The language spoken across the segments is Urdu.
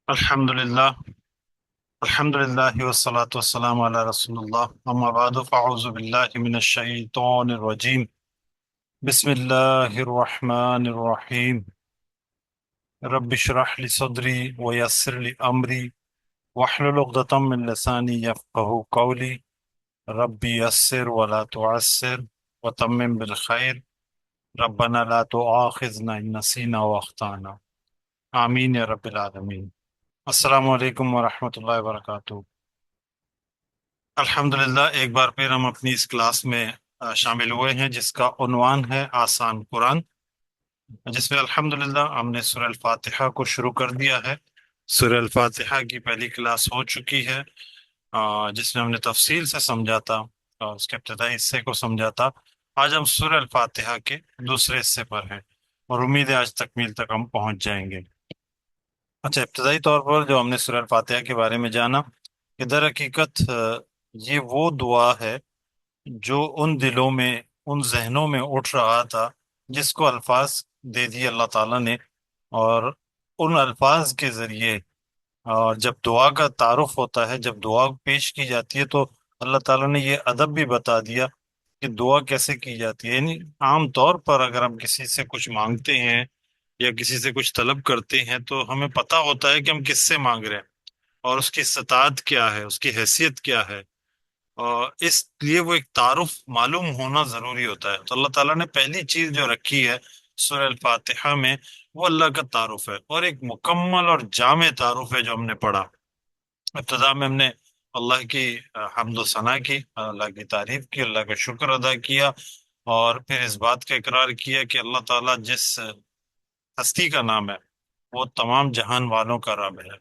الحمد لله. الحمد لله والصلاة والسلام على رسول الله، أما بعد فأعوذ بالله من الشيطان الرجيم. بسم الله الرحمن الرحيم. رب اشرح لي صدري ويسر لي أمري واحلل عقدة من لساني يفقه قولي. ربي يسر ولا تعسر وتمم بالخير. ربنا لا تؤاخذنا إن نسينا وأخطأنا. آمين يا رب العالمين. السلام علیکم ورحمۃ اللہ وبرکاتہ. الحمدللہ ایک بار پھر ہم اپنی اس کلاس میں شامل ہوئے ہیں جس کا عنوان ہے آسان قرآن، جس میں الحمدللہ ہم نے سورہ الفاتحہ کو شروع کر دیا ہے. سورہ الفاتحہ کی پہلی کلاس ہو چکی ہے، جس میں ہم نے تفصیل سے سمجھا تھا اور اس کے ابتدائی حصے کو سمجھا تھا. آج ہم سورہ الفاتحہ کے دوسرے حصے پر ہیں اور امید ہے آج تکمیل تک ہم پہنچ جائیں گے. اچھا، ابتدائی طور پر جو ہم نے سورہ الفاتحہ کے بارے میں جانا کہ در حقیقت یہ وہ دعا ہے جو ان دلوں میں، ان ذہنوں میں اٹھ رہا تھا جس کو الفاظ دے دیے اللہ تعالیٰ نے، اور ان الفاظ کے ذریعے اور جب دعا کا تعارف ہوتا ہے، جب دعا پیش کی جاتی ہے، تو اللہ تعالیٰ نے یہ ادب بھی بتا دیا کہ دعا کیسے کی جاتی ہے. یعنی عام طور پر اگر ہم کسی سے کچھ مانگتے ہیں یا کسی سے کچھ طلب کرتے ہیں تو ہمیں پتہ ہوتا ہے کہ ہم کس سے مانگ رہے ہیں اور اس کی استطاعت کیا ہے، اس کی حیثیت کیا ہے، اور اس لیے وہ ایک تعارف معلوم ہونا ضروری ہوتا ہے. تو اللہ تعالیٰ نے پہلی چیز جو رکھی ہے سورہ الفاتحہ میں وہ اللہ کا تعارف ہے، اور ایک مکمل اور جامع تعارف ہے جو ہم نے پڑھا. ابتدا میں ہم نے اللہ کی حمد و ثنا کی، اللہ کی تعریف کی، اللہ کا شکر ادا کیا، اور پھر اس بات کا اقرار کیا کہ اللہ تعالیٰ جس ہستی کا نام ہے وہ تمام جہان والوں کا رب ہے،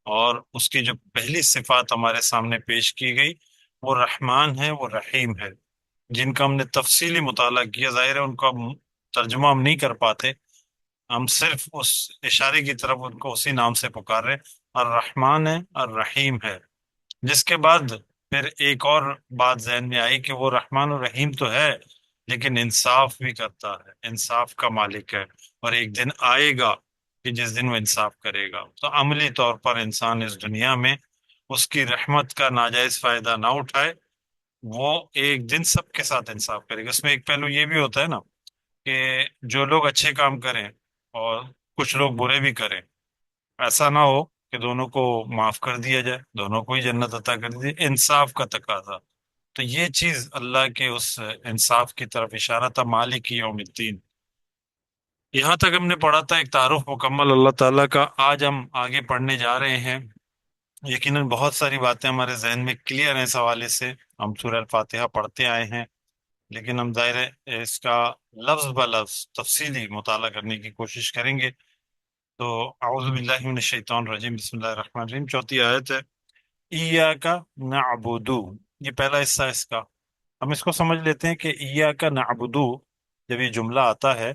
اور اس کی جو پہلی صفات ہمارے سامنے پیش کی گئی وہ رحمان ہے، وہ رحیم ہے، جن کا ہم نے تفصیلی مطالعہ کیا. ظاہر ہے ان کا ترجمہ ہم نہیں کر پاتے، ہم صرف اس اشارے کی طرف ان کو اسی نام سے پکار رہے. الرحمن ہے، الرحیم ہے. جس کے بعد پھر ایک اور بات ذہن میں آئی کہ وہ رحمان الرحیم تو ہے لیکن انصاف بھی کرتا ہے، انصاف کا مالک ہے، اور ایک دن آئے گا کہ جس دن وہ انصاف کرے گا. تو عملی طور پر انسان اس دنیا میں اس کی رحمت کا ناجائز فائدہ نہ اٹھائے، وہ ایک دن سب کے ساتھ انصاف کرے گا. اس میں ایک پہلو یہ بھی ہوتا ہے نا کہ جو لوگ اچھے کام کریں اور کچھ لوگ برے بھی کریں، ایسا نہ ہو کہ دونوں کو معاف کر دیا جائے، دونوں کو ہی جنت عطا کر دی جائے. انصاف کا تقاضا. تو یہ چیز اللہ کے اس انصاف کی طرف اشارہ تھا، مالک یوم الدین. یہاں تک ہم نے پڑھا تھا ایک تعارف مکمل اللہ تعالیٰ کا. آج ہم آگے پڑھنے جا رہے ہیں. یقیناً بہت ساری باتیں ہمارے ذہن میں کلیئر ہیں اس حوالے سے. ہم سورہ الفاتحہ پڑھتے آئے ہیں، لیکن ہم ظاہر ہے اس کا لفظ بہ لفظ تفصیلی مطالعہ کرنے کی کوشش کریں گے. تو اعوذ باللہ من الشیطان الرجیم، بسم اللہ الرحمن الرحیم. چوتھی آیت ہے ایاک نعبدو، یہ پہلا حصہ ہے اس کا. ہم اس کو سمجھ لیتے ہیں کہ ایاک نعبدو جب یہ جملہ آتا ہے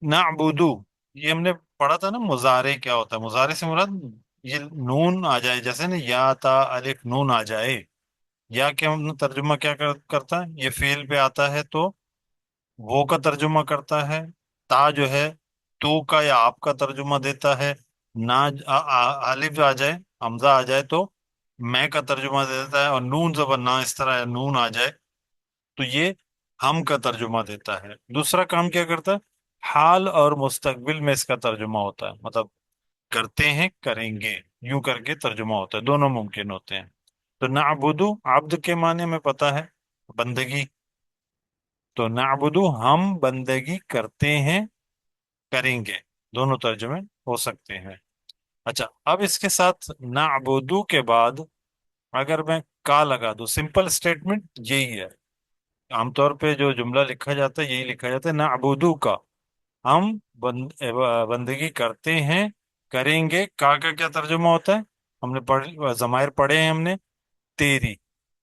نعبدو، یہ ہم نے پڑھا تھا نا مضارع کیا ہوتا ہے. مضارع سے مراد یہ نون آ جائے، جیسے نا یا تا الف نون آ جائے. یا کہ ہم ترجمہ کیا کرتا ہے، یہ فعل پہ آتا ہے تو وہ کا ترجمہ کرتا ہے. تا جو ہے تو کا یا آپ کا ترجمہ دیتا ہے. نا الف آ جائے، حمزہ آ جائے تو میں کا ترجمہ دے دیتا ہے. اور نون زبر نہ اس طرح نون آ جائے تو یہ ہم کا ترجمہ دیتا ہے. دوسرا کام کیا کرتا ہے، حال اور مستقبل میں اس کا ترجمہ ہوتا ہے. مطلب کرتے ہیں، کریں گے، یوں کر کے ترجمہ ہوتا ہے. دونوں ممکن ہوتے ہیں. تو نعبدو عبد کے معنی میں پتہ ہے بندگی، تو نعبدو ہم بندگی کرتے ہیں، کریں گے، دونوں ترجمے ہو سکتے ہیں. اچھا، اب اس کے ساتھ نعبدو کے بعد اگر میں کا لگا دوں، سمپل سٹیٹمنٹ یہی ہے. عام طور پہ جو جملہ لکھا جاتا ہے یہی لکھا جاتا ہے نعبدو کا، ہم بندگی کرتے ہیں، کریں گے. کا کیا ترجمہ ہوتا ہے، ہم نے ضمائر پڑھے ہیں ہم نے، تیری،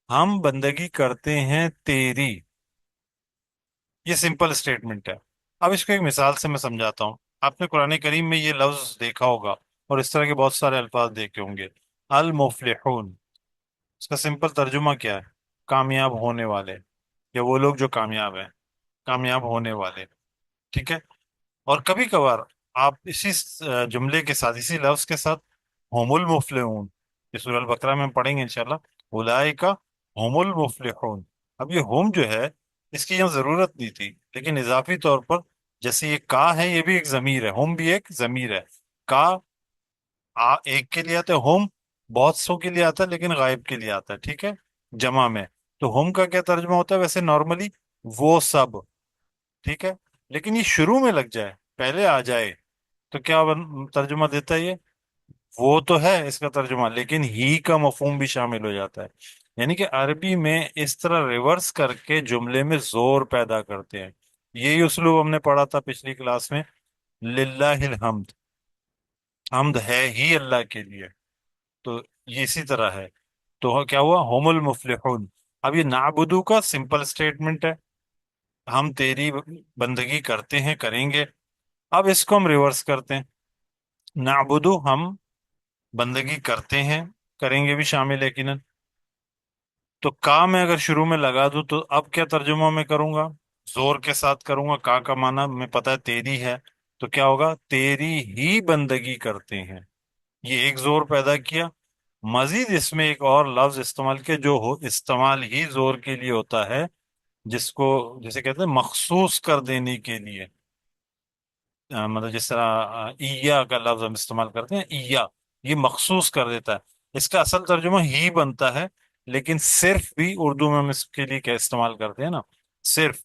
ہم بندگی کرتے ہیں تیری. یہ سمپل اسٹیٹمنٹ ہے. اب اس کو ایک مثال سے میں سمجھاتا ہوں. آپ نے قرآن کریم میں یہ لفظ دیکھا ہوگا اور اس طرح کے بہت سارے الفاظ دیکھے ہوں گے، المفلحون. اس کا سمپل ترجمہ کیا ہے، کامیاب ہونے والے، یا وہ لوگ جو کامیاب ہیں، کامیاب ہونے والے. ٹھیک ہے. اور کبھی کبھار آپ اسی جملے کے ساتھ، اسی لفظ کے ساتھ هم المفلحون، یہ سورہ البقرہ میں ہم پڑھیں گے انشاءاللہ، اولئک هم المفلحون. اب یہ ہوم جو ہے اس کی یہاں ضرورت نہیں تھی، لیکن اضافی طور پر جیسے یہ کا ہے، یہ بھی ایک ضمیر ہے، ہوم بھی ایک ضمیر ہے. کا ایک کے لیے آتا ہے، ہوم بہت سو کے لیے آتا ہے لیکن غائب کے لیے آتا ہے، ٹھیک ہے، جمع میں. تو ہوم کا کیا ترجمہ ہوتا ہے ویسے نارملی؟ وہ سب، ٹھیک ہے. لیکن یہ شروع میں لگ جائے، پہلے آ جائے، تو کیا ترجمہ دیتا ہے یہ؟ وہ تو ہے اس کا ترجمہ، لیکن ہی کا مفہوم بھی شامل ہو جاتا ہے. یعنی کہ عربی میں اس طرح ریورس کر کے جملے میں زور پیدا کرتے ہیں. یہی اسلوب ہم نے پڑھا تھا پچھلی کلاس میں، للہ الحمد، حمد ہے ہی اللہ کے لیے. تو یہ اسی طرح ہے. تو کیا ہوا؟ ہوم المفلحون. اب یہ نعبدو کا سمپل سٹیٹمنٹ ہے، ہم تیری بندگی کرتے ہیں، کریں گے. اب اس کو ہم ریورس کرتے ہیں، نعبدو ہم بندگی کرتے ہیں، کریں گے بھی شامل ہے یقیناً. تو کا میں اگر شروع میں لگا دوں تو اب کیا ترجمہ میں کروں گا؟ زور کے ساتھ کروں گا. کا معنی میں پتا ہے تیری ہے، تو کیا ہوگا؟ تیری ہی بندگی کرتے ہیں. یہ ایک زور پیدا کیا. مزید اس میں ایک اور لفظ استعمال کیا جو استعمال ہی زور کے لیے ہوتا ہے، جس کو جیسے کہتے ہیں مخصوص کر دینے کے لیے. مطلب جس طرح ایا کا لفظ ہم استعمال کرتے ہیں، ایا، یہ مخصوص کر دیتا ہے. اس کا اصل ترجمہ ہی بنتا ہے، لیکن صرف بھی اردو میں ہم اس کے لیے کیا استعمال کرتے ہیں نا، صرف.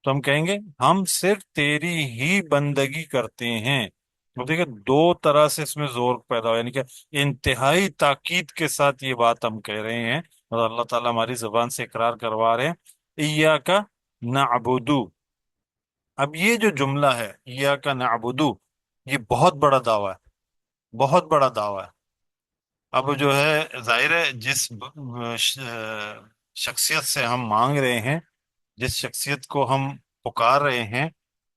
تو ہم کہیں گے ہم صرف تیری ہی بندگی کرتے ہیں. تو دیکھیں دو طرح سے اس میں زور پیدا ہو، یعنی کہ انتہائی تاکید کے ساتھ یہ بات ہم کہہ رہے ہیں، اور اللہ تعالیٰ ہماری زبان سے اقرار کروا رہے ہیں، ایاک نعبدو. اب یہ جو جملہ ہے ایاک نعبدو، یہ بہت بڑا دعویٰ ہے، بہت بڑا دعویٰ ہے. اب جو ہے ظاہر ہے جس شخصیت سے ہم مانگ رہے ہیں، جس شخصیت کو ہم پکار رہے ہیں،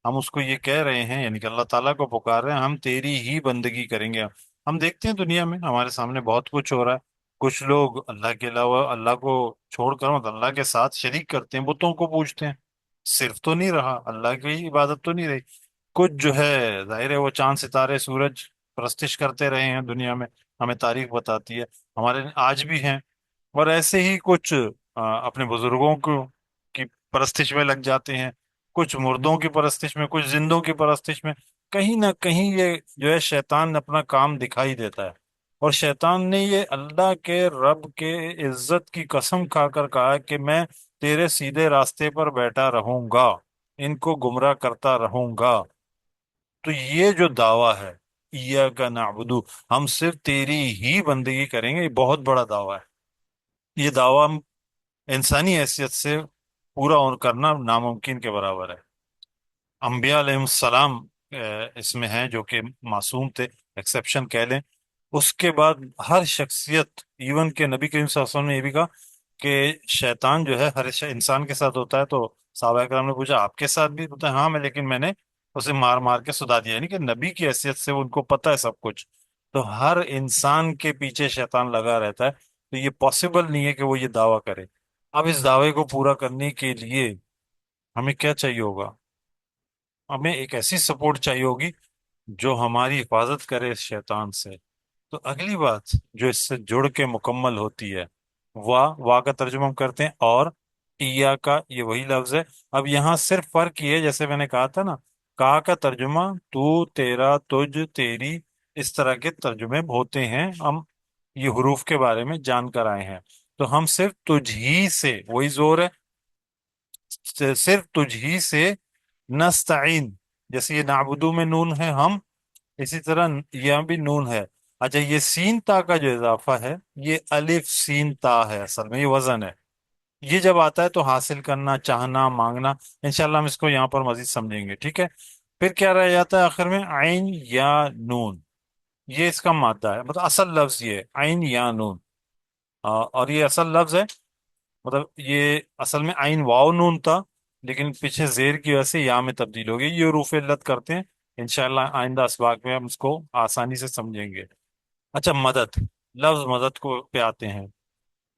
ہم اس کو یہ کہہ رہے ہیں، یعنی کہ اللہ تعالیٰ کو پکار رہے ہیں، ہم تیری ہی بندگی کریں گے. ہم دیکھتے ہیں دنیا میں ہمارے سامنے بہت کچھ ہو رہا ہے. کچھ لوگ اللہ کے علاوہ، اللہ کو چھوڑ کر، مطلب اللہ کے ساتھ شریک کرتے ہیں، بتوں کو پوجتے ہیں. صرف تو نہیں رہا، اللہ کی عبادت تو نہیں رہی. کچھ جو ہے ظاہر ہے وہ چاند ستارے سورج پرستش کرتے رہے ہیں دنیا میں، ہمیں تاریخ بتاتی ہے، ہمارے آج بھی ہیں. اور ایسے ہی کچھ اپنے بزرگوں کو کی پرستش میں لگ جاتے ہیں، کچھ مردوں کی پرستش میں، کچھ زندوں کی پرستش میں. کہیں نہ کہیں یہ جو ہے شیطان اپنا کام دکھائی دیتا ہے. اور شیطان نے یہ اللہ کے رب کے عزت کی قسم کھا کر کہا کہ میں تیرے سیدھے راستے پر بیٹھا رہوں گا، ان کو گمراہ کرتا رہوں گا. تو یہ جو دعویٰ ہے ایاک نعبدو، ہم صرف تیری ہی بندگی کریں گے، یہ بہت بڑا دعویٰ ہے. یہ دعویٰ انسانی حیثیت سے پورا کرنا ناممکن کے برابر ہے. انبیاء علیہ السلام اس میں ہیں جو کہ معصوم تھے، ایکسیپشن کہہ لیں. اس کے بعد ہر شخصیت، ایون کہ نبی کریم صلی اللہ علیہ وسلم نے یہ بھی کہا کہ شیطان جو ہے ہر انسان کے ساتھ ہوتا ہے. تو صحابہ کرام نے پوچھا آپ کے ساتھ بھی ہوتا ہے؟ ہاں لیکن میں نے اسے مار مار کے سدا دیا. یعنی کہ نبی کی حیثیت سے ان کو پتہ ہے سب کچھ. تو ہر انسان کے پیچھے شیطان لگا رہتا ہے. تو یہ پاسبل نہیں ہے کہ وہ یہ دعویٰ کرے. اب اس دعوے کو پورا کرنے کے لیے ہمیں کیا چاہیے ہوگا؟ ہمیں ایک ایسی سپورٹ چاہیے ہوگی جو ہماری حفاظت کرے اس شیطان سے. تو اگلی بات جو اس سے جڑ کے مکمل ہوتی ہے، واہ کا ترجمہ ہم کرتے ہیں، اور ایا کا یہ وہی لفظ ہے. اب یہاں صرف فرق یہ ہے، جیسے میں نے کہا تھا نا، کا ترجمہ تو، تیرا، تجھ، تیری، اس طرح کے ترجمے ہوتے ہیں. ہم یہ حروف کے بارے میں جان کر آئے ہیں. تو ہم صرف تجھ ہی سے، وہی زور ہے، صرف تجھ ہی سے نستعین. جیسے یہ نعبدو میں نون ہے ہم، اسی طرح یہاں بھی نون ہے. اچھا یہ سین تا کا جو اضافہ ہے، یہ الف سین تا ہے، اصل میں یہ وزن ہے. یہ جب آتا ہے تو حاصل کرنا، چاہنا، مانگنا. انشاءاللہ ہم اس کو یہاں پر مزید سمجھیں گے، ٹھیک ہے. پھر کیا رہ جاتا ہے آخر میں؟ عین یا نون، یہ اس کا مادہ ہے. مطلب اصل لفظ یہ ہے عین یا نون. اور یہ اصل لفظ ہے، مطلب یہ اصل میں عین واو نون تھا، لیکن پیچھے زیر کی وجہ سے یا میں تبدیل ہو گئی. یہ حروف علت کرتے ہیں، انشاءاللہ آئندہ اسباق میں ہم اس کو آسانی سے سمجھیں گے. اچھا مدد، لفظ مدد کو پہ آتے ہیں.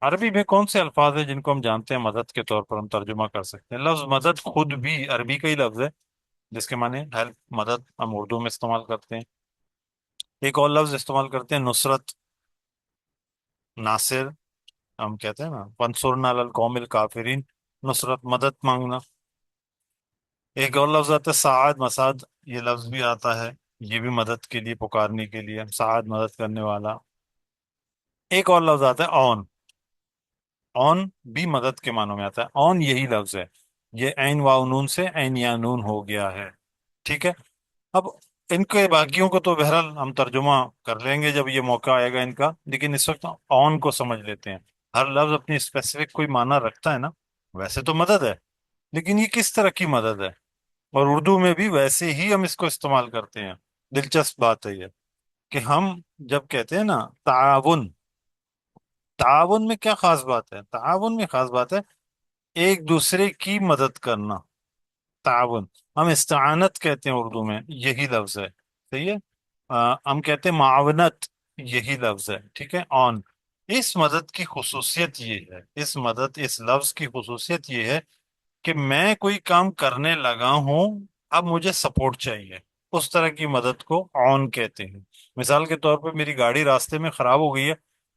عربی میں کون سے الفاظ ہیں جن کو ہم جانتے ہیں مدد کے طور پر ہم ترجمہ کر سکتے ہیں؟ لفظ مدد خود بھی عربی کا ہی لفظ ہے، جس کے معنی ہیلپ، مدد، ہم اردو میں استعمال کرتے ہیں. ایک اور لفظ استعمال کرتے ہیں نصرت، ناصر. ہم کہتے ہیں نا فانصرنا علی القوم الکافرین، نصرت، مدد مانگنا. ایک اور لفظ آتا ہے سعاد، مساد. یہ لفظ بھی آتا ہے، یہ بھی مدد کے لیے، پکارنے کے لیے، سعاد مدد کرنے والا. ایک اور لفظ آتا ہے اون. اون بھی مدد کے معنوں میں آتا ہے. اون یہی لفظ ہے، یہ عین واو نون سے عین یا نون ہو گیا ہے. ٹھیک ہے. اب ان کے باقیوں کو تو بہرحال ہم ترجمہ کر لیں گے جب یہ موقع آئے گا ان کا، لیکن اس وقت اون کو سمجھ لیتے ہیں. ہر لفظ اپنی اسپیسیفک کوئی معنی رکھتا ہے نا. ویسے تو مدد ہے، لیکن یہ کس طرح کی مدد ہے؟ اور اردو میں بھی ویسے ہی ہم اس کو استعمال کرتے ہیں. دلچسپ بات ہے یہ کہ ہم جب کہتے ہیں نا تعاون، تعاون میں کیا خاص بات ہے؟ تعاون میں خاص بات ہے ایک دوسرے کی مدد کرنا. تعاون ہم استعانت کہتے ہیں اردو میں، یہی لفظ ہے. صحیح ہے. ہم کہتے ہیں معاونت، یہی لفظ ہے. ٹھیک ہے. آن، اس مدد کی خصوصیت یہ ہے، اس مدد، اس لفظ کی خصوصیت یہ ہے کہ میں کوئی کام کرنے لگا ہوں، اب مجھے سپورٹ چاہیے. اس طرح کی مدد کو آن کہتے ہیں. مثال کے طور پہ میری گاڑی راستے میں خراب ہو گئی ہے،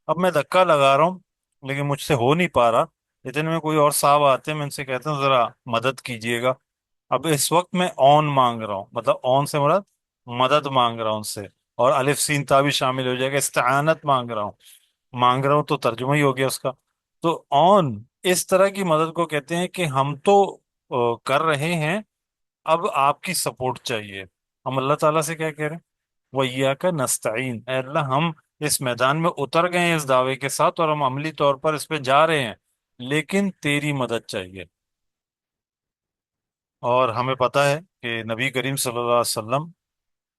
اب میں دھکا لگا رہا ہوں لیکن مجھ سے ہو نہیں پا رہا. اتنے میں کوئی اور صاحب آتے ہیں، میں ان سے کہتا ہوں ذرا مدد کیجیے گا. اب اس وقت میں آن مانگ رہا ہوں، مطلب آن سے مراد مدد مانگ رہا ہوں ان سے. اور الف سین تا بھی شامل ہو جائے گا، استعانت مانگ رہا ہوں. مانگ رہا ہوں تو ترجمہ ہی ہو گیا اس کا. تو آن اس طرح کی مدد کو کہتے ہیں کہ ہم تو کر رہے ہیں، اب آپ کی سپورٹ چاہیے. ہم اللہ تعالیٰ سے کیا کہہ رہے ہیں؟ وَإِيَّاكَ نَسْتَعِينُ، اے اللہ ہم اس میدان میں اتر گئے ہیں اس دعوے کے ساتھ، اور ہم عملی طور پر اس پہ جا رہے ہیں، لیکن تیری مدد چاہیے. اور ہمیں پتہ ہے کہ نبی کریم صلی اللہ علیہ وسلم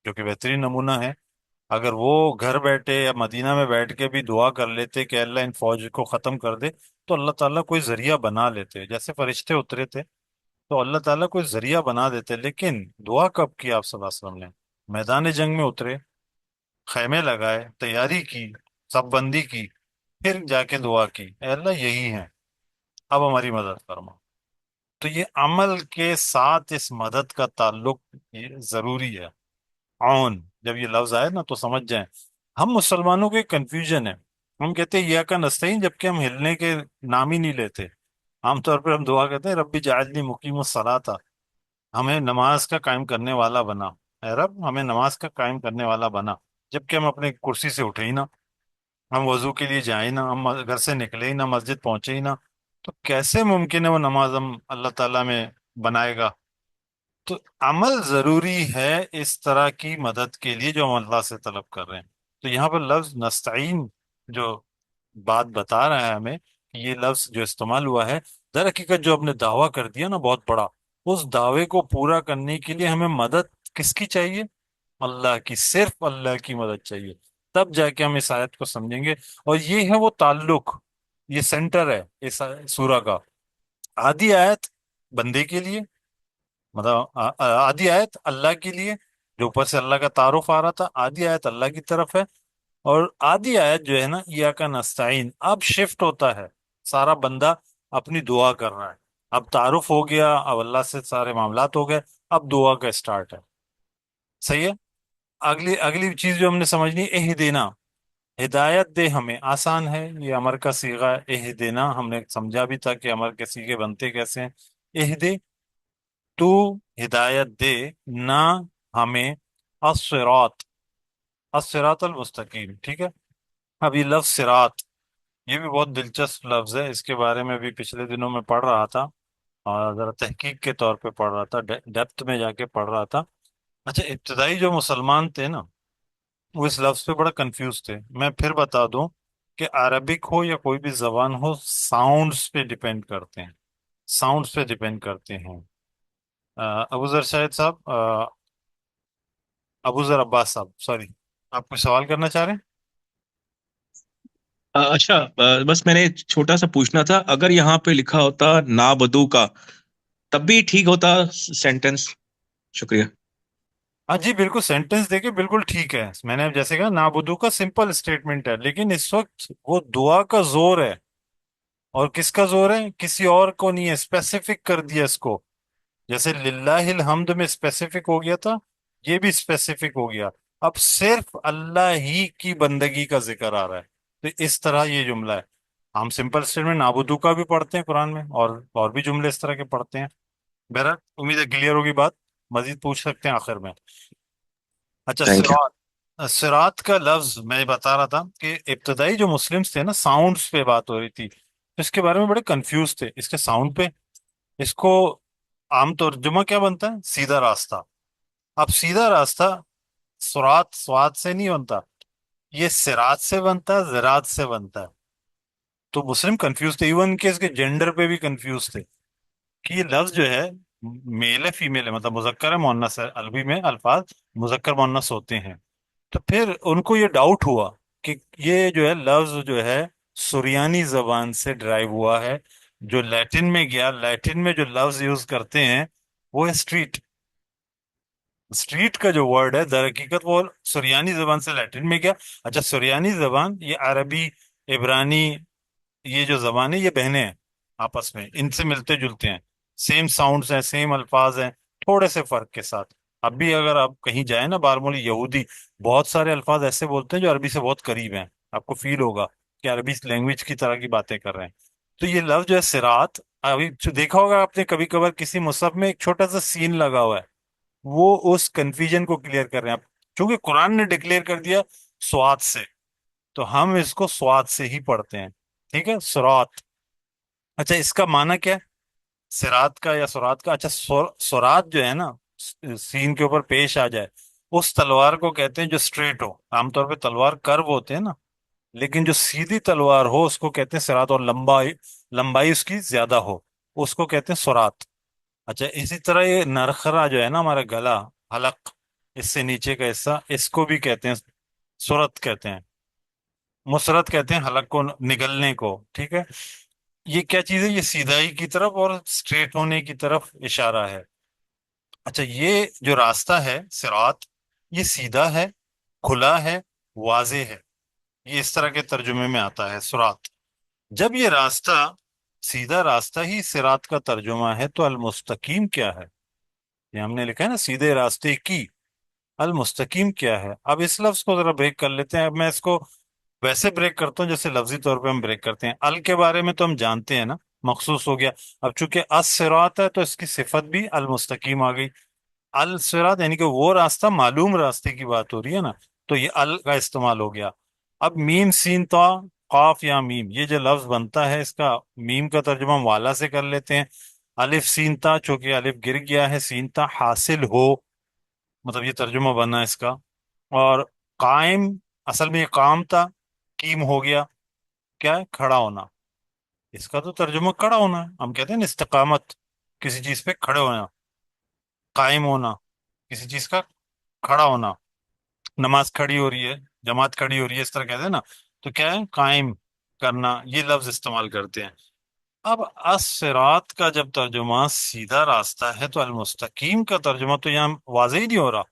جو کہ بہترین نمونہ ہے، اگر وہ گھر بیٹھے یا مدینہ میں بیٹھ کے بھی دعا کر لیتے کہ اللہ ان فوج کو ختم کر دے، تو اللہ تعالیٰ کوئی ذریعہ بنا لیتے. جیسے فرشتے اترے تھے تو اللہ تعالیٰ کوئی ذریعہ بنا دیتے. لیکن دعا کب کی آپ صلی اللہ علیہ وسلم نے؟ میدان جنگ میں اترے، خیمے لگائے، تیاری کی، سب بندی کی، پھر جا کے دعا کی اے اللہ یہی ہیں، اب ہماری مدد فرما. تو یہ عمل کے ساتھ اس مدد کا تعلق یہ ضروری ہے. عون جب یہ لفظ آئے نا تو سمجھ جائیں. ہم مسلمانوں کے کنفیوژن ہے، ہم کہتے ہیں یا کا نستعین جبکہ ہم ہلنے کے نام ہی نہیں لیتے. عام طور پر ہم دعا کرتے ہیں ربی جعلنی مقیم الصلاۃ، ہمیں نماز کا قائم کرنے والا بنا. اے رب ہمیں نماز کا قائم کرنے والا بنا، جبکہ ہم اپنے کرسی سے اٹھے ہی نہ، ہم وضو کے لیے جائیں نہ، ہم گھر سے نکلے ہی نہ، مسجد پہنچے ہی نہ. تو کیسے ممکن ہے وہ نماز ہم اللہ تعالیٰ میں بنائے گا؟ تو عمل ضروری ہے اس طرح کی مدد کے لیے جو ہم اللہ سے طلب کر رہے ہیں. تو یہاں پر لفظ نستعین جو بات بتا رہا ہے ہمیں کہ یہ لفظ جو استعمال ہوا ہے، در حقیقت جو ہم نے دعویٰ کر دیا نا بہت بڑا، اس دعوے کو پورا کرنے کے لیے ہمیں مدد کس کی چاہیے؟ اللہ کی، صرف اللہ کی مدد چاہیے. تب جا کے ہم اس آیت کو سمجھیں گے. اور یہ ہے وہ تعلق، یہ سینٹر ہے اس سورہ کا. آدھی آیت بندے کے لیے، مطلب آدھی آیت اللہ کے لیے جو اوپر سے اللہ کا تعارف آ رہا تھا، آدھی آیت اللہ کی طرف ہے. اور آدھی آیت جو ہے نا ایاک نستعین، اب شفٹ ہوتا ہے، سارا بندہ اپنی دعا کر رہا ہے. اب تعارف ہو گیا، اب اللہ سے سارے معاملات ہو گئے، اب دعا کا اسٹارٹ ہے. صحیح ہے. اگلی اگلی چیز جو ہم نے سمجھنی، اہدینا، ہدایت دے ہمیں. آسان ہے، یہ امر کا صیغہ ہے. اہدینا ہم نے سمجھا بھی تھا کہ امر کے صیغے بنتے کیسے ہیں. اہدے، تو ہدایت دے، نہ ہمیں، الصراط، الصراط المستقیم. ٹھیک ہے. اب یہ لفظ صراط، یہ بھی بہت دلچسپ لفظ ہے. اس کے بارے میں بھی پچھلے دنوں میں پڑھ رہا تھا، اور ذرا تحقیق کے طور پہ پڑھ رہا تھا، ڈیپتھ میں جا کے پڑھ رہا تھا. اچھا، ابتدائی جو مسلمان تھے نا وہ اس لفظ پہ بڑا کنفیوز تھے. میں پھر بتا دوں کہ عربک ہو یا کوئی بھی زبان ہو، ساؤنڈز پہ ڈیپینڈ کرتے ہیں، ساؤنڈز پہ ڈیپینڈ کرتے ہیں. ابو ذر شاہد صاحب، ابو ذر عباس صاحب، سوری، آپ کوئی سوال کرنا چاہ رہے ہیں؟ اچھا، بس میں نے چھوٹا سا پوچھنا تھا، اگر یہاں پہ لکھا ہوتا نا بدو کا تب بھی ٹھیک ہوتا سینٹنس؟ شکریہ. ہاں جی بالکل، سینٹنس دیکھیں بالکل ٹھیک ہے. میں نے جیسے کہا نابودو کا سمپل اسٹیٹمنٹ ہے، لیکن اس وقت وہ دعا کا زور ہے. اور کس کا زور ہے؟ کسی اور کو نہیں ہے، اسپیسیفک کر دیا اس کو. جیسے للہ الحمد میں اسپیسیفک ہو گیا تھا، یہ بھی اسپیسیفک ہو گیا، اب صرف اللہ ہی کی بندگی کا ذکر آ رہا ہے، تو اس طرح یہ جملہ ہے۔ ہم سمپل اسٹیٹمنٹ نابودو کا بھی پڑھتے ہیں قرآن میں، اور بھی جملے اس طرح کے پڑھتے ہیں۔ بہرحال امید ہے کلیئر ہوگی بات، مزید پوچھ سکتے ہیں آخر میں۔ اچھا، تھینک یو۔ سرات، سرات کا لفظ میں بتا رہا تھا کہ ابتدائی جو مسلمس تھے نا، ساؤنڈز پہ بات ہو رہی تھی، تو اس کے بارے میں بڑے کنفیوز تھے اس کے ساؤنڈ پہ۔ اس کو عام طور جمعہ کیا بنتا ہے؟ سیدھا راستہ۔ اب سیدھا راستہ سرات سواد سے نہیں بنتا، یہ سرات سے بنتا ہے، زراعت سے بنتا ہے۔ تو مسلم کنفیوز تھے، ایون کہ اس کے جینڈر پہ بھی کنفیوز تھے کہ یہ لفظ جو ہے میل ہے فیمیل ہے، مطلب مذکر ہے مؤنث ہے، عربی میں الفاظ مذکر مؤنث ہوتے ہیں۔ تو پھر ان کو یہ ڈاؤٹ ہوا کہ یہ جو ہے لفظ جو ہے سریانی زبان سے ڈرائیو ہوا ہے، جو لیٹن میں گیا، لیٹن میں جو لفظ یوز کرتے ہیں وہ ہے اسٹریٹ۔ اسٹریٹ کا جو ورڈ ہے در حقیقت وہ سریانی زبان سے لیٹن میں گیا۔ اچھا، سریانی زبان یہ عربی، عبرانی، یہ جو زبان ہے یہ بہنیں ہیں، آپس میں ان سے ملتے جلتے ہیں، سیم ساؤنڈز ہیں، سیم الفاظ ہیں، تھوڑے سے فرق کے ساتھ۔ اب بھی اگر آپ کہیں جائیں نا، بارمولی یہودی بہت سارے الفاظ ایسے بولتے ہیں جو عربی سے بہت قریب ہیں، آپ کو فیل ہوگا کہ عربی لینگویج کی طرح کی باتیں کر رہے ہیں۔ تو یہ لفظ جو ہے سرات، ابھی جو دیکھا ہوگا آپ نے کبھی کبھار کسی مصحف میں ایک چھوٹا سا سین لگا ہوا ہے، وہ اس کنفیوژن کو کلیئر کر رہے ہیں۔ اب چونکہ قرآن نے ڈکلیئر کر دیا سواد سے، تو ہم اس کو سواد سے ہی پڑھتے ہیں، ٹھیک ہے، سرات۔ اچھا، اس کا معنی کیا ہے سرات کا یا سرات کا؟ اچھا، سرات جو ہے نا، سین کے اوپر پیش آ جائے، اس تلوار کو کہتے ہیں جو اسٹریٹ ہو۔ عام طور پہ تلوار کرو ہوتے ہیں نا، لیکن جو سیدھی تلوار ہو اس کو کہتے ہیں سرات، اور لمبائی، لمبائی اس کی زیادہ ہو، اس کو کہتے ہیں سرات۔ اچھا، اسی طرح یہ نرخرا جو ہے نا، ہمارا گلا، حلق، اس سے نیچے کا حصہ، اس کو بھی کہتے ہیں سرت کہتے ہیں، مسرت کہتے ہیں حلق کو نگلنے کو، ٹھیک ہے۔ یہ کیا چیز ہے؟ یہ سیدھائی کی طرف اور اسٹریٹ ہونے کی طرف اشارہ ہے۔ اچھا، یہ جو راستہ ہے سرات، یہ سیدھا ہے، کھلا ہے، واضح ہے، یہ اس طرح کے ترجمے میں آتا ہے سرات۔ جب یہ راستہ سیدھا راستہ ہی سرات کا ترجمہ ہے، تو المستقیم کیا ہے؟ یہ ہم نے لکھا ہے نا سیدھے راستے کی، المستقیم کیا ہے؟ اب اس لفظ کو ذرا بریک کر لیتے ہیں۔ اب میں اس کو ویسے بریک کرتا ہوں جیسے لفظی طور پہ ہم بریک کرتے ہیں۔ ال کے بارے میں تو ہم جانتے ہیں نا، مخصوص ہو گیا۔ اب چونکہ الصراط ہے تو اس کی صفت بھی المستقیم آ گئی۔ الصراط یعنی کہ وہ راستہ، معلوم راستے کی بات ہو رہی ہے نا، تو یہ ال کا استعمال ہو گیا۔ اب میم سین تا، قاف یا میم، یہ جو لفظ بنتا ہے اس کا میم کا ترجمہ ہم والا سے کر لیتے ہیں۔ الف سین تا، چونکہ الف گر گیا ہے، سین تا حاصل ہو، مطلب یہ ترجمہ بنا اس کا۔ اور قائم، اصل میں یہ قام تھا، قیم ہو گیا، کیا ہے؟ کھڑا ہونا۔ اس کا تو ترجمہ کھڑا ہونا ہے، ہم کہتے ہیں نا استقامت، کسی چیز پہ کھڑے ہونا، قائم ہونا، کسی چیز کا کھڑا ہونا۔ نماز کھڑی ہو رہی ہے، جماعت کھڑی ہو رہی ہے، اس طرح کہتے ہیں نا، تو کیا ہے؟ قائم کرنا، یہ لفظ استعمال کرتے ہیں۔ اب الصراط کا جب ترجمہ سیدھا راستہ ہے، تو المستقیم کا ترجمہ تو یہاں واضح ہی نہیں ہو رہا۔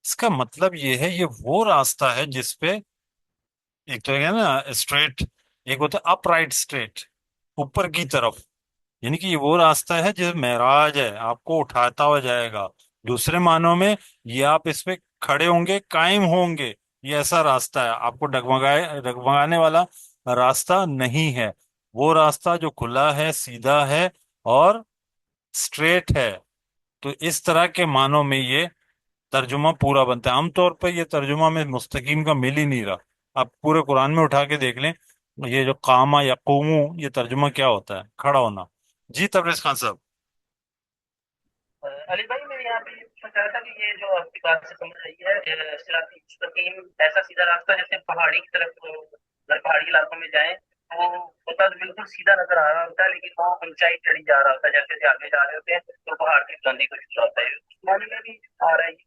اس کا مطلب یہ ہے یہ وہ راستہ ہے جس پہ ایک تو ہے نا اسٹریٹ، ایک ہوتا ہے اپ رائٹ اسٹریٹ، اوپر کی طرف، یعنی کہ یہ وہ راستہ ہے جو معراج ہے، آپ کو اٹھاتا ہوا جائے گا۔ دوسرے معنوں میں یہ آپ اس پہ کھڑے ہوں گے، قائم ہوں گے، یہ ایسا راستہ ہے، آپ کو ڈگمگانے والا راستہ نہیں ہے، وہ راستہ جو کھلا ہے، سیدھا ہے اور اسٹریٹ ہے۔ تو اس طرح کے معنوں میں یہ ترجمہ پورا بنتا ہے۔ عام طور پہ یہ ترجمہ میں مستقیم کا مل ہی نہیں رہا۔ آپ پورے قرآن میں اٹھا کے دیکھ لیں، یہ جو قامہ یا قومو، یہ ترجمہ کیا ہوتا ہے؟ کھڑا ہونا۔ جی تبریز خان صاحب۔ علی بھائی، میں یہاں پہ یہ پوچھنا چاہ رہا تھا کہ یہ جو آپ کی بات سے سمجھ رہی ہے صراط مستقیم ایسا سیدھا راستہ جیسے پہاڑی کی طرف، اگر پہاڑی علاقوں میں جائیں تو ہوتا تو بالکل سیدھا نظر آ رہا ہوتا ہے، لیکن وہ اونچائی چڑھی جا رہا ہوتا ہے، جیسے جیسے آگے جا رہے ہوتے ہیں تو پہاڑ کی بلندی کو چھو ہوتا ہے، اس معنی میں بھی آ رہا ہے۔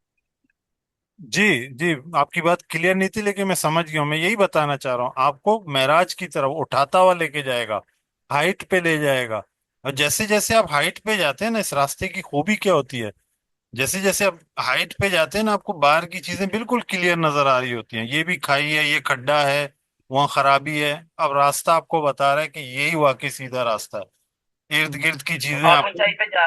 جی جی، آپ کی بات کلیئر نہیں تھی لیکن میں سمجھ گیا ہوں۔ میں یہی بتانا چاہ رہا ہوں، آپ کو معراج کی طرف اٹھاتا ہوا لے کے جائے گا، ہائٹ پہ لے جائے گا۔ اور جیسے جیسے آپ ہائٹ پہ جاتے ہیں نا، اس راستے کی خوبی کیا ہوتی ہے، جیسے جیسے آپ ہائٹ پہ جاتے ہیں نا، آپ کو باہر کی چیزیں بالکل کلیئر نظر آ رہی ہوتی ہیں، یہ بھی کھائی ہے، یہ کھڈا ہے، وہاں خرابی ہے، اب راستہ آپ کو بتا رہا ہے کہ یہی واقعی سیدھا راستہ ہے، ارد گرد کی چیزیں اور آپ کو۔ اونچائی پہ جا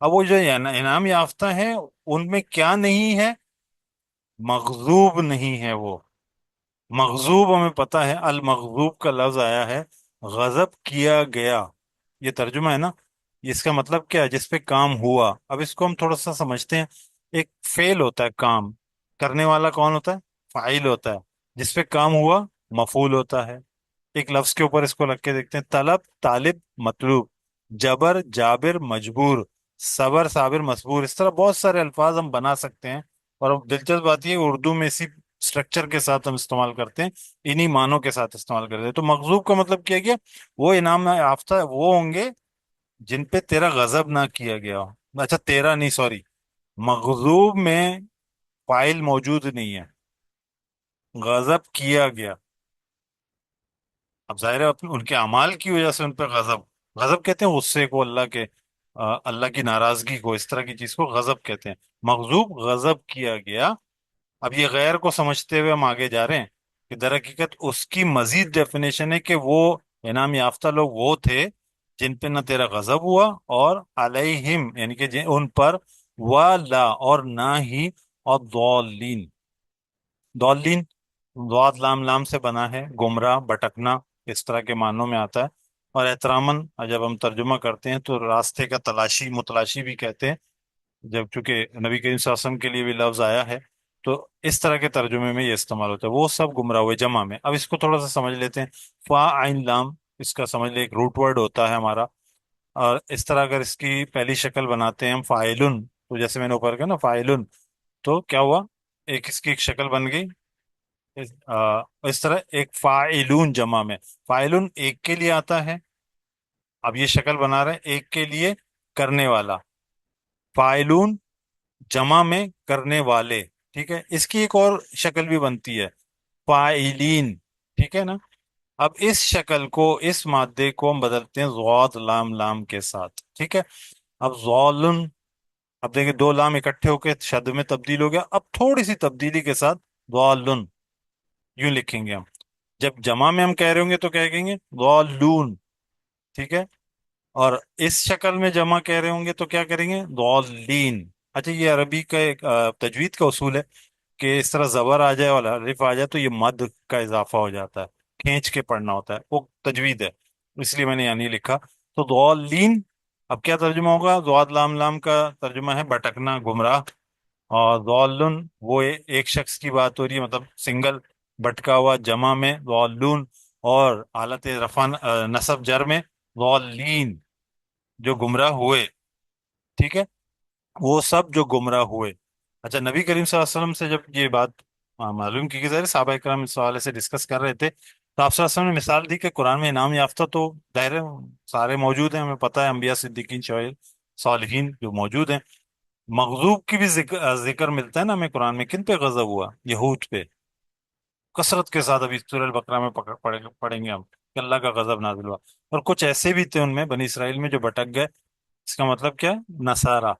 اب وہ جو انعام یافتہ ہیں ان میں کیا نہیں ہے؟ مغضوب نہیں ہے وہ. مغضوب ہمیں پتا ہے، المغضوب کا لفظ آیا ہے غضب کیا گیا، یہ ترجمہ ہے نا. اس کا مطلب کیا ہے؟ جس پہ کام ہوا. اب اس کو ہم تھوڑا سا سمجھتے ہیں. ایک فعل ہوتا ہے، کام کرنے والا کون ہوتا ہے؟ فاعل ہوتا ہے. جس پہ کام ہوا مفعول ہوتا ہے. ایک لفظ کے اوپر اس کو رکھ کے دیکھتے ہیں. طلب طالب مطلوب، جبر جابر مجبور، صبر صابر مصبور. اس طرح بہت سارے الفاظ ہم بنا سکتے ہیں. اور اب دلچسپ بات یہ ہے، اردو میں اسی اسٹرکچر کے ساتھ ہم استعمال کرتے ہیں، انہی معنوں کے ساتھ استعمال کرتے ہیں. تو مغضوب کا مطلب کیا گیا؟ وہ انعام یافتہ وہ ہوں گے جن پہ تیرا غضب نہ کیا گیا ہو. اچھا تیرا نہیں، سوری، مغضوب میں فاعل موجود نہیں ہے، غضب کیا گیا. اب ظاہر ہے ان کے اعمال کی وجہ سے ان پہ غضب. غضب کہتے ہیں غصے کو، اللہ کے اللہ کی ناراضگی کو، اس طرح کی چیز کو غضب کہتے ہیں. مغضوب غضب کیا گیا. اب یہ غیر کو سمجھتے ہوئے ہم آگے جا رہے ہیں کہ در حقیقت اس کی مزید ڈیفینیشن ہے کہ وہ انعام یافتہ لوگ وہ تھے جن پہ نہ تیرا غضب ہوا، اور علیہم یعنی کہ ان پر، ولا اور نہ ہی، اور ضالین. ضالین ضاد لام لام سے بنا ہے، گمراہ بٹکنا اس طرح کے معنوں میں آتا ہے. اور احتراماً جب ہم ترجمہ کرتے ہیں تو راستے کا تلاشی متلاشی بھی کہتے ہیں، جب چونکہ نبی کریم صلی اللہ علیہ وسلم کے لیے بھی لفظ آیا ہے تو اس طرح کے ترجمے میں یہ استعمال ہوتا ہے. وہ سب گمراہ ہوئے جمع میں. اب اس کو تھوڑا سا سمجھ لیتے ہیں. فا عین لام، اس کا سمجھ لیں ایک روٹ ورڈ ہوتا ہے ہمارا. اور اس طرح اگر اس کی پہلی شکل بناتے ہیں ہم فاعلن، تو جیسے میں نے اوپر کہا نا فاعلن، تو کیا ہوا؟ ایک اس کی ایک شکل بن گئی. اس طرح ایک فاعلون جمع میں، فاعلن ایک کے لیے آتا ہے. اب یہ شکل بنا رہے ہیں ایک کے لیے کرنے والا، فاعلون جمع میں کرنے والے. ٹھیک ہے، اس کی ایک اور شکل بھی بنتی ہے، فاعلین. ٹھیک ہے نا. اب اس شکل کو، اس مادے کو ہم بدلتے ہیں ضاد لام لام کے ساتھ. ٹھیک ہے. اب ضالن، اب دیکھیں دو لام اکٹھے ہو کے شد میں تبدیل ہو گیا. اب تھوڑی سی تبدیلی کے ساتھ ضالن یوں لکھیں گے ہم. جب جمع میں ہم کہہ رہے ہوں گے تو کیا کہیں گے؟ ضالون. ٹھیک ہے. اور اس شکل میں جمع کہہ رہے ہوں گے تو کیا کریں گے؟ ضالین. اچھا یہ عربی کا ایک تجوید کا اصول ہے کہ اس طرح زبر آ جائے اور الف آ جائے تو یہ مد کا اضافہ ہو جاتا ہے، کھینچ کے پڑھنا ہوتا ہے، وہ تجوید ہے. اس لیے میں نے یہاں نہیں لکھا. تو ضالین اب کیا ترجمہ ہوگا؟ ضاد لام لام کا ترجمہ ہے بھٹکنا، گمراہ. اور ضالن وہ ایک شخص کی بات ہو رہی ہے، مطلب سنگل بھٹکا ہوا. جمع میں ضالون، اور حالت رفع نصب جر میں ضالین، جو گمراہ ہوئے. ٹھیک ہے، وہ سب جو گمراہ ہوئے. اچھا نبی کریم صلی اللہ علیہ وسلم سے جب یہ بات معلوم کی کہ ظاہر صحابہ کرام اس حوالے سے ڈسکس کر رہے تھے تو آپ صلی اللہ علیہ وسلم نے مثال دی کہ قرآن میں انعام یافتہ تو ظاہر ہے سارے موجود ہیں، ہمیں پتہ ہے انبیاء صدیقین شہید صالحین جو موجود ہیں. مغضوب کی بھی ذکر ملتا ہے نا ہمیں قرآن میں. کن پہ غضب ہوا؟ یہود پہ کثرت کے ساتھ. ابھی سورہ البقرہ میں پڑھیں گے ہم کہ اللہ کا غضب نازل ہوا. اور کچھ ایسے بھی تھے ان میں بنی اسرائیل میں جو بھٹک گئے. اس کا مطلب کیا ہے؟ نصارہ.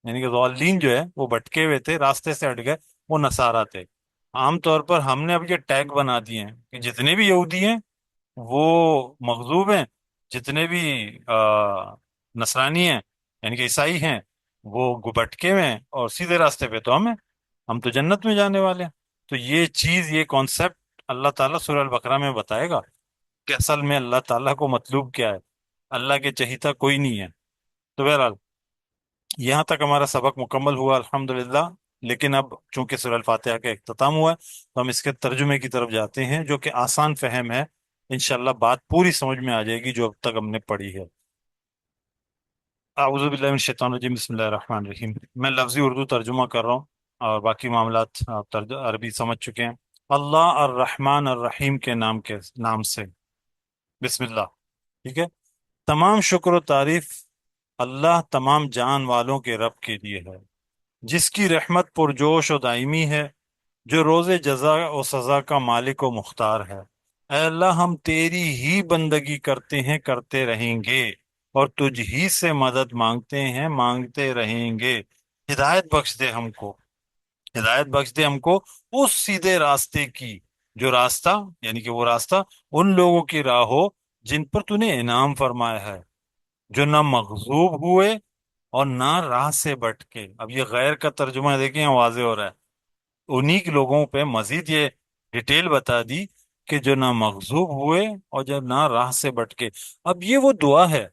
یعنی کہ ضالین جو ہے وہ بھٹکے ہوئے تھے، راستے سے ہٹ گئے، وہ نصارہ تھے. عام طور پر ہم نے اب یہ ٹیگ بنا دیے ہیں کہ جتنے بھی یہودی ہیں وہ مغضوب ہیں، جتنے بھی نصرانی ہیں یعنی کہ عیسائی ہیں وہ بھٹکے ہوئے ہیں، اور سیدھے راستے پہ تو ہم تو جنت میں جانے والے ہیں. تو یہ چیز، یہ کانسیپٹ اللہ تعالیٰ سورہ البقرہ میں بتائے گا کہ اصل میں اللہ تعالیٰ کو مطلوب کیا ہے. اللہ کے چہیتا کوئی نہیں ہے. تو بہرحال یہاں تک ہمارا سبق مکمل ہوا الحمدللہ. لیکن اب چونکہ سورہ الفاتحہ کا اختتام ہوا ہے تو ہم اس کے ترجمے کی طرف جاتے ہیں جو کہ آسان فہم ہے. انشاءاللہ بات پوری سمجھ میں آ جائے گی جو اب تک ہم نے پڑھی ہے. اعوذ باللہ من الشیطان الرجیم، بسم اللہ الرحمن الرحیم. میں لفظی اردو ترجمہ کر رہا ہوں اور باقی معاملات آپ عربی سمجھ چکے ہیں. اللہ الرحمن الرحیم کے نام سے، بسم اللہ. ٹھیک ہے. تمام شکر و تعریف اللہ تمام جان والوں کے رب کے لیے ہے، جس کی رحمت پرجوش و دائمی ہے، جو روز جزا و سزا کا مالک و مختار ہے. اے اللہ ہم تیری ہی بندگی کرتے ہیں، کرتے رہیں گے، اور تجھ ہی سے مدد مانگتے ہیں، مانگتے رہیں گے. ہدایت بخش دے ہم کو، ہدایت بخش دے ہم کو اس سیدھے راستے کی، جو راستہ یعنی کہ وہ راستہ ان لوگوں کی راہ ہو جن پر تو نے انعام فرمایا ہے، جو نہ مغضوب ہوئے اور نہ راہ سے بھٹکے. اب یہ غیر کا ترجمہ دیکھیں یہاں واضح ہو رہا ہے. انہی کے لوگوں پہ مزید یہ ڈیٹیل بتا دی کہ جو نہ مغضوب ہوئے اور جو نہ راہ سے بھٹکے. اب یہ وہ دعا ہے.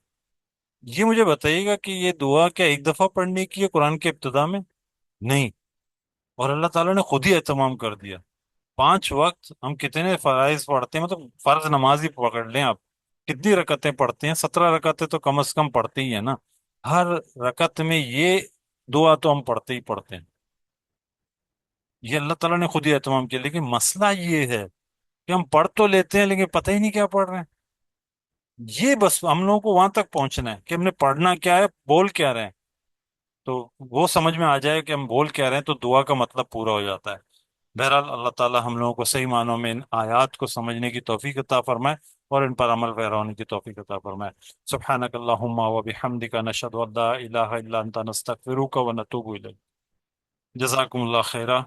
یہ مجھے بتائیے گا کہ یہ دعا کیا ایک دفعہ پڑھنے کی ہے قرآن کے ابتدا میں؟ نہیں. اور اللہ تعالیٰ نے خود ہی اہتمام کر دیا. 5 وقت ہم کتنے فرائض پڑھتے ہیں، مطلب فرض نماز ہی پکڑ لیں آپ، کتنی رکعتیں پڑھتے ہیں؟ 17 رکعتیں تو کم از کم پڑھتے ہی ہیں نا. ہر رکعت میں یہ دعا تو ہم پڑھتے ہی پڑھتے ہیں. یہ اللہ تعالیٰ نے خود ہی اہتمام کیا. لیکن مسئلہ یہ ہے کہ ہم پڑھ تو لیتے ہیں لیکن پتہ ہی نہیں کیا پڑھ رہے ہیں. یہ بس ہم لوگوں کو وہاں تک پہنچنا ہے کہ ہم نے پڑھنا کیا ہے، بول کیا رہے ہیں. تو وہ سمجھ میں آ جائے کہ ہم بول کیا رہے ہیں تو دعا کا مطلب پورا ہو جاتا ہے. بہرحال اللہ تعالی ہم لوگوں کو صحیح معنوں میں ان آیات کو سمجھنے کی توفیق عطا فرمائے اور ان پر عمل پیرا ہونے کی توفیق عطا فرمائے. سبحانک اللہم و بحمدک نشہد ان لا الہ الا انت نستغفرک و نتوب الیک. جزاکم اللہ خیرہ.